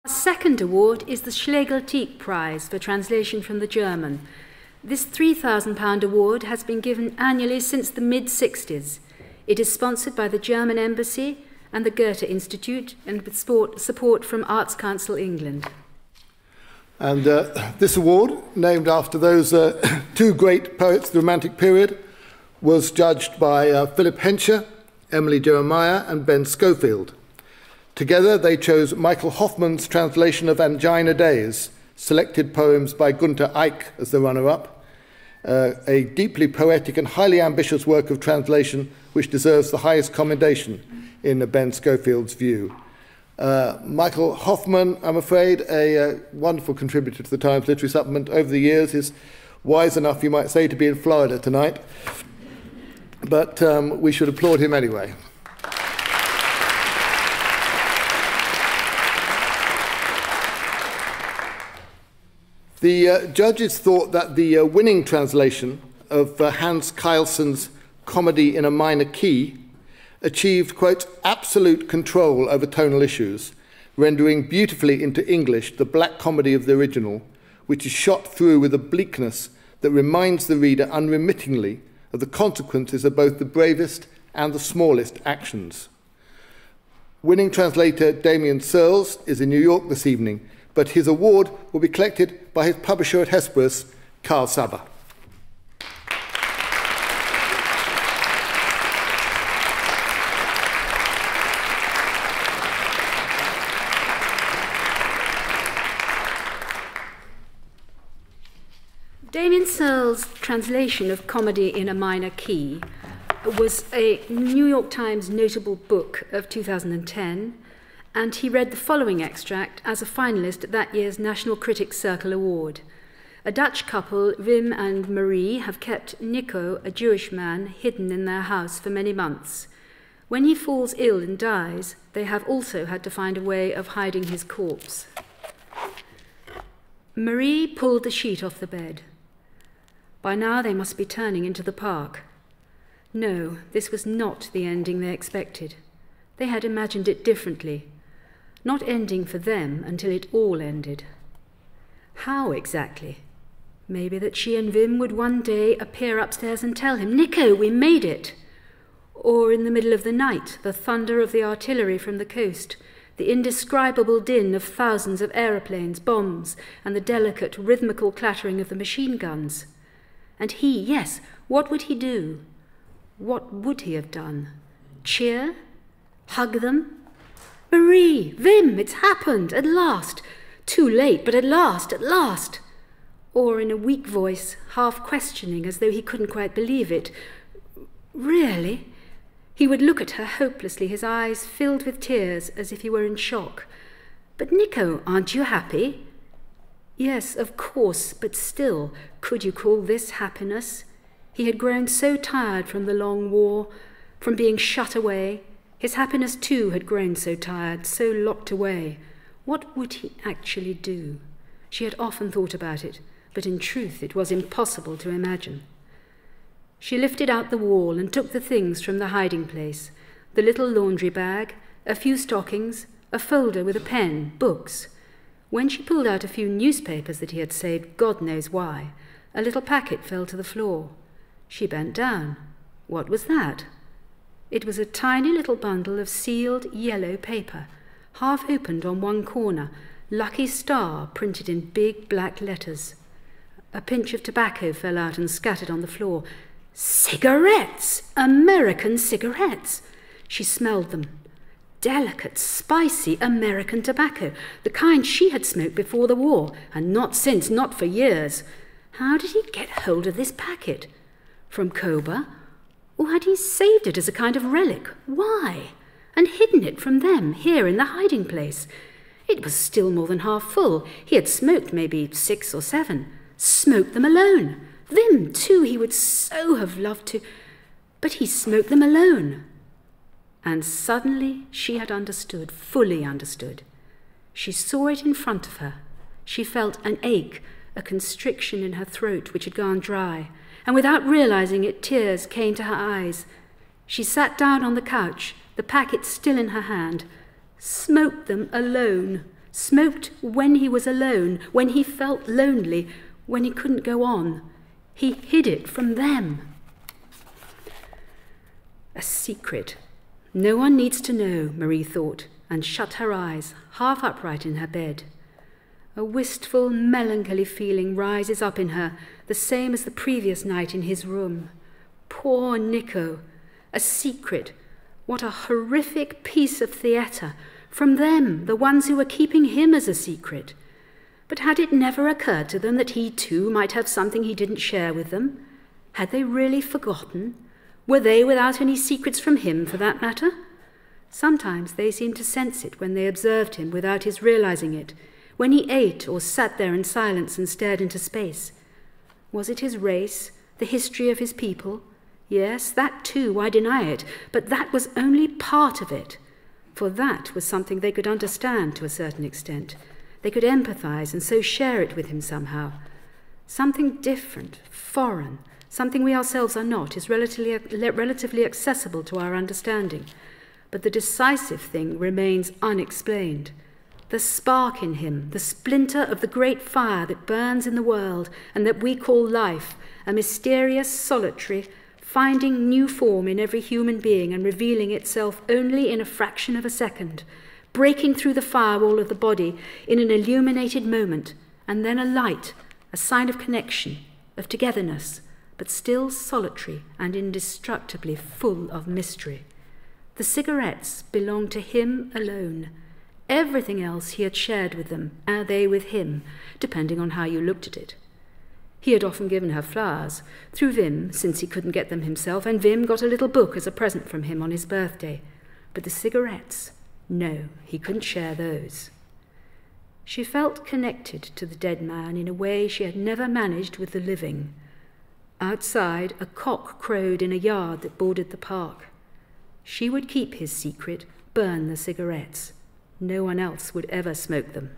Our second award is the Schlegel-Tieck Prize for translation from the German. This £3,000 award has been given annually since the mid-60s. It is sponsored by the German Embassy and the Goethe Institute and with support from Arts Council England. And this award, named after those two great poets of the Romantic period, was judged by Philip Henscher, Emily Jeremiah and Ben Schofield. Together they chose Michael Hoffmann's translation of Angina Days, selected poems by Gunther Eick as the runner-up, a deeply poetic and highly ambitious work of translation which deserves the highest commendation in Ben Schofield's view. Michael Hoffmann, I'm afraid, a wonderful contributor to the Times Literary Supplement over the years, is wise enough, you might say, to be in Florida tonight, but we should applaud him anyway. The judges thought that the winning translation of Hans Keilson's Comedy in a Minor Key achieved, quote, absolute control over tonal issues, rendering beautifully into English the black comedy of the original, which is shot through with a bleakness that reminds the reader unremittingly of the consequences of both the bravest and the smallest actions. Winning translator Damion Searls is in New York this evening, but his award will be collected by his publisher at Hesperus, Carl Saber. Damion Searls' translation of Comedy in a Minor Key was a New York Times notable book of 2010, and he read the following extract as a finalist at that year's National Critics Circle Award. A Dutch couple, Wim and Marie, have kept Nico, a Jewish man, hidden in their house for many months. When he falls ill and dies, they have also had to find a way of hiding his corpse. Marie pulled the sheet off the bed. By now they must be turning into the park. No, this was not the ending they expected. They had imagined it differently. Not ending for them until it all ended. How exactly? Maybe that she and Wim would one day appear upstairs and tell him, "Nico, we made it!" Or in the middle of the night, the thunder of the artillery from the coast, the indescribable din of thousands of aeroplanes, bombs, and the delicate, rhythmical clattering of the machine guns. And he, yes, what would he do? What would he have done? Cheer? Hug them? "Marie, Wim, it's happened, at last. Too late, but at last, at last." Or in a weak voice, half questioning as though he couldn't quite believe it, "Really?" He would look at her hopelessly, his eyes filled with tears as if he were in shock. "But Nico, aren't you happy?" Yes, of course, but still, could you call this happiness? He had grown so tired from the long war, from being shut away. His happiness too had grown so tired, so locked away. What would he actually do? She had often thought about it, but in truth it was impossible to imagine. She lifted out the wall and took the things from the hiding place, the little laundry bag, a few stockings, a folder with a pen, books. When she pulled out a few newspapers that he had saved, God knows why, a little packet fell to the floor. She bent down. What was that? It was a tiny little bundle of sealed yellow paper, half opened on one corner, Lucky Star printed in big black letters. A pinch of tobacco fell out and scattered on the floor. Cigarettes! American cigarettes! She smelled them. Delicate, spicy American tobacco, the kind she had smoked before the war, and not since, not for years. How did he get hold of this packet? From Koba? Or had he saved it as a kind of relic? Why? And hidden it from them, here in the hiding place. It was still more than half full. He had smoked maybe 6 or 7. Smoked them alone. Them, too, he would so have loved to. But he smoked them alone. And suddenly she had understood, fully understood. She saw it in front of her. She felt an ache, a constriction in her throat which had gone dry, and without realizing it, tears came to her eyes. She sat down on the couch, the packet still in her hand. Smoked them alone, Smoked when he was alone, when he felt lonely, when he couldn't go on. He hid it from them. A secret. No one needs to know, Marie thought, and shut her eyes, half upright in her bed. A wistful, melancholy feeling rises up in her, the same as the previous night in his room. Poor Nico. A secret. What a horrific piece of theatre. From them, the ones who were keeping him as a secret. But had it never occurred to them that he too might have something he didn't share with them? Had they really forgotten? Were they without any secrets from him, for that matter? Sometimes they seemed to sense it when they observed him without his realizing it, when he ate or sat there in silence and stared into space. Was it his race, the history of his people? Yes, that too, why deny it? But that was only part of it, for that was something they could understand to a certain extent. They could empathize and so share it with him somehow. Something different, foreign, something we ourselves are not, is relatively accessible to our understanding. But the decisive thing remains unexplained. The spark in him, the splinter of the great fire that burns in the world and that we call life, a mysterious, solitary, finding new form in every human being and revealing itself only in a fraction of a second, breaking through the firewall of the body in an illuminated moment, and then a light, a sign of connection, of togetherness, but still solitary and indestructibly full of mystery. The cigarettes belonged to him alone. Everything else he had shared with them, and they with him, depending on how you looked at it. He had often given her flowers, through Vim, since he couldn't get them himself, and Vim got a little book as a present from him on his birthday. But the cigarettes, no, he couldn't share those. She felt connected to the dead man in a way she had never managed with the living. Outside, a cock crowed in a yard that bordered the park. She would keep his secret, burn the cigarettes. No one else would ever smoke them.